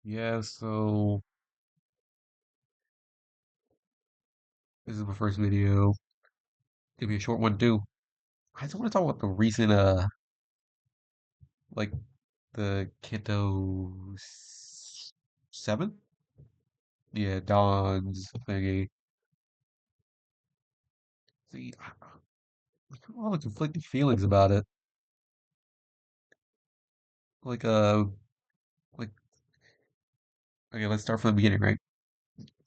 Yeah, so this is my first video. Gonna be a short one too. I just want to talk about the recent like the Canto 7? Yeah, Dawn's thingy. See, I got all the conflicting feelings about it. Like like okay, let's start from the beginning, right?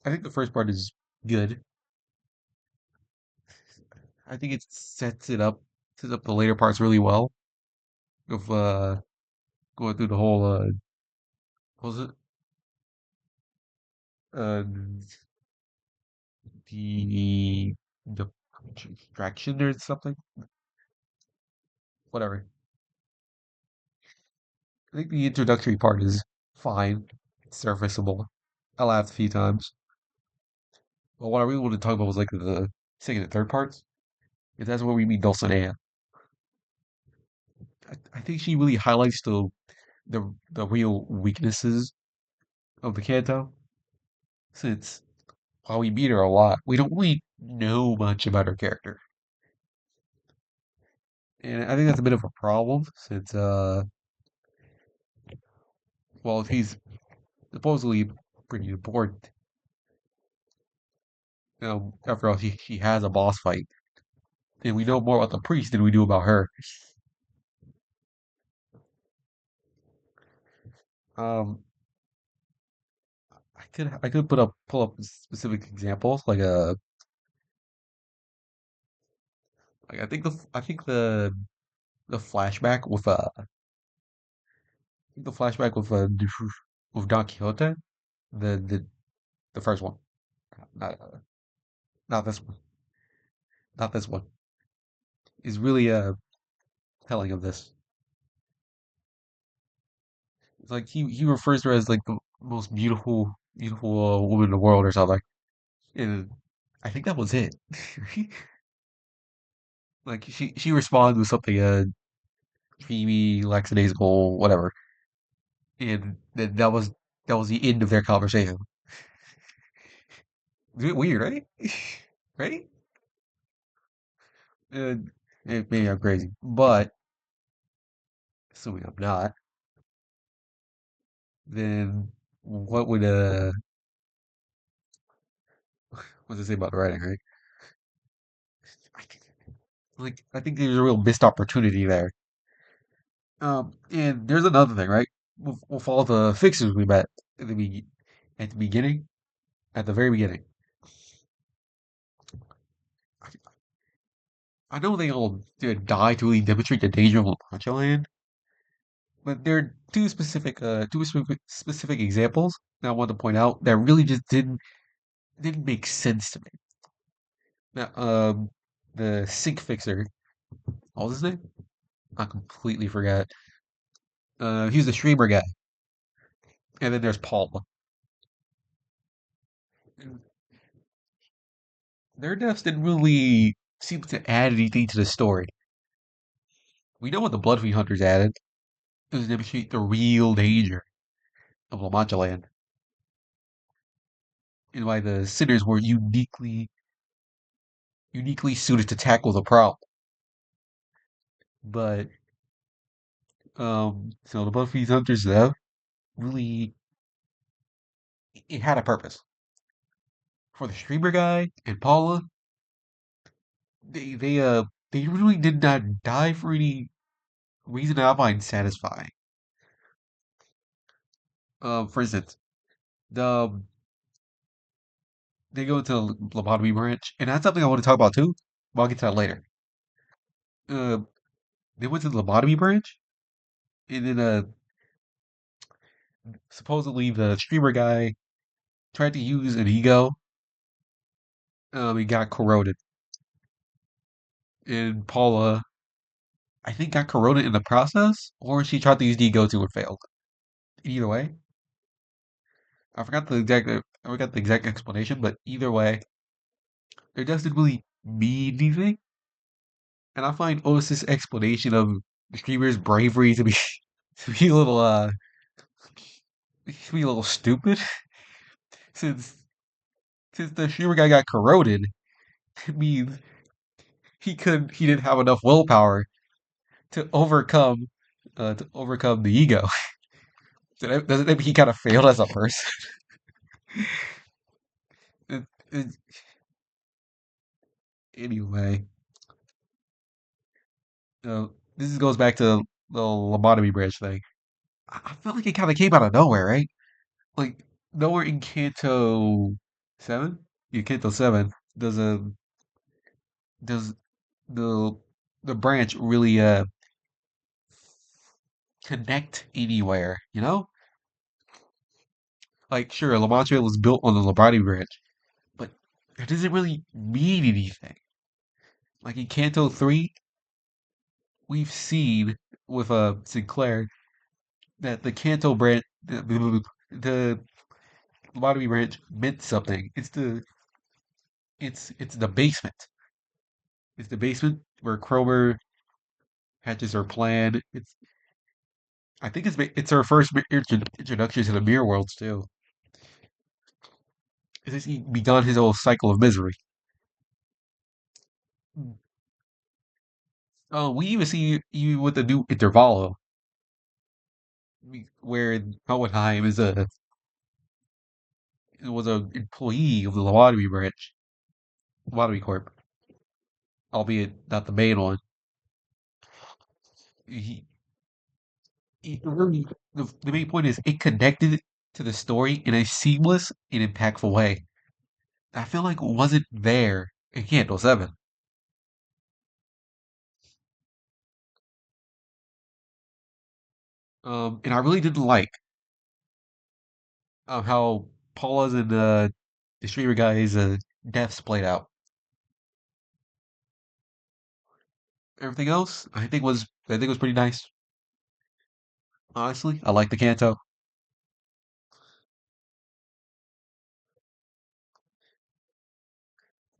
I think the first part is good. I think it sets up the later parts really well. Of going through the whole what was it? Uh the distraction or something? Whatever. I think the introductory part is fine. It's serviceable. I laughed a few times. But what I really wanted to talk about was like the second and third parts. Because that's where we meet Dulcinea. I think she really highlights the real weaknesses of the Canto. Since while we meet her a lot, we don't really know much about her character. And I think that's a bit of a problem since well he's supposedly pretty important. After all, she has a boss fight. And we know more about the priest than we do about her. Um, I could pull up specific examples like I think the flashback with the flashback with Don Quixote, the the first one, not not this one, not this one, is really telling of this. It's like he refers to her as like the most beautiful woman in the world or something, and I think that was it. Like she responds with something dreamy, lackadaisical, whatever, and then that was the end of their conversation. It's a bit weird, right? Right? Uh, maybe I'm crazy, but assuming I'm not, then what would what's it say about the writing, right? I think, I think there's a real missed opportunity there. And there's another thing, right? With all the fixers we met at at the beginning, at the very beginning. I, I know they all did die to really demonstrate the danger of La Mancha Land, but there are two specific examples that I want to point out that really just didn't make sense to me. Now, the sink fixer, what was his name? I completely forgot. He's the streamer guy, and then there's Paul. Their deaths didn't really seem to add anything to the story. We know what the Bloodfiend Hunters added. It was to demonstrate the real danger of La Mancha Land and why the sinners were uniquely suited to tackle the problem. But so the Bloodfiend Hunters death really it had a purpose. For the streamer guy and Paula, they really did not die for any reason I find satisfying. For instance, the they go into the lobotomy branch, and that's something I want to talk about too. But I'll get to that later. Uh, they went to the lobotomy branch, and then supposedly the streamer guy tried to use an ego. He got corroded, and Paula, I think, got corroded in the process, or she tried to use the ego too and failed. Either way, I forgot the exact explanation, but either way, it doesn't really mean anything. And I find Otis's explanation of the streamer's bravery to be to be a little he's be a little stupid since since the streamer guy got corroded. It means he didn't have enough willpower to overcome the ego. Doesn't that mean he kind of failed as a person? It, it, anyway, this goes back to the lobotomy branch thing. I feel like it kind of came out of nowhere, right? Like nowhere in Canto 7. Yeah, Canto 7 does the the branch really connect anywhere, you know? Like sure, Lamantria was built on the lobotomy branch, but it doesn't really mean anything. Like in Canto 3, we've seen with Sinclair that the Canto branch, the lobotomy branch meant something. It's the basement. It's the basement where Cromer hatches her plan. I think it's her first introduction to the mirror worlds too. He begun his whole cycle of misery. We even see you with the new Intervalo, where Hohenheim was an employee of the lobotomy branch, lobotomy corp, albeit not the main one. He, really, the main point is it connected to the story in a seamless and impactful way. I feel like wasn't there in Candle 7. And I really didn't like how Paula's and the streamer guy's deaths played out. Everything else, I think was pretty nice. Honestly, I like the Canto.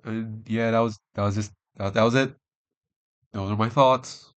And yeah, that was it. Those are my thoughts.